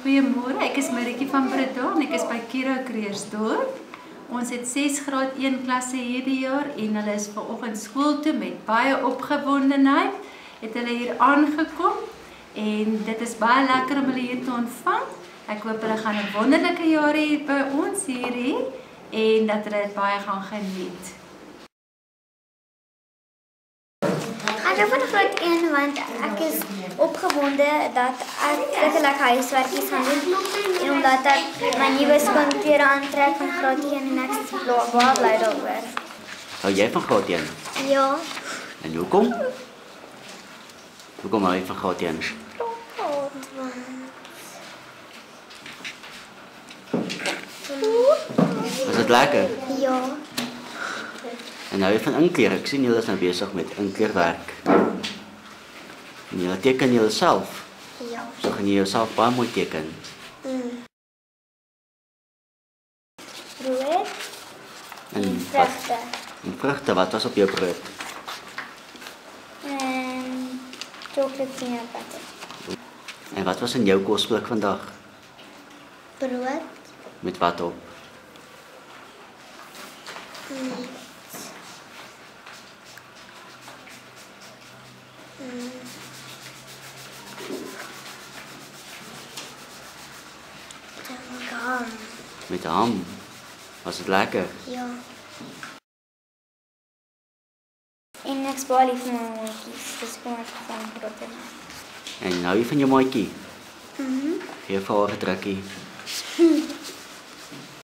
Goeiemôre, ek is Maritjie van Breda en ek is by Kira Kreersdorp. Ons het 6 graad 1 klasse hierdie jaar en hulle is vanoggend skool toe met baie opgewondenheid. Het hulle hier aangekom en dit is baie lekker om hulle hier te ontvang. Ek hoop hulle gaan 'n wonderlike jaar hier by ons hier hê en dat hulle dit baie gaan geniet. Ek is van graad 1 want ek is opgewonde dat ek letterlik huiswerkies gaan doen en omdat ek my nuwe skoonklere aantrek van graad 1 en ek is baie bly daaroor. Hou jy van graad 1? Ja. En hoekom? Hoekom hou jy van graad 1? Was dit lekker? Ja. En hou jy van inkleer? Ek sien julle is nou besig met inkleerwerk. En julle teken julleself? Ja. So gaan jy jouself baie mooi teken. Brood En vrugte. En vrugte, wat was op jou brood? En chocolate peanut butter. En wat was in jou kosblik vandag? Brood. Met wat op? Met ham. Was het lekker? Ja. En ek is baie lief vir my maatjies. Dis kom ek van groter. En hou jy van jou maatjie? Gee vir haar 'n drukkie.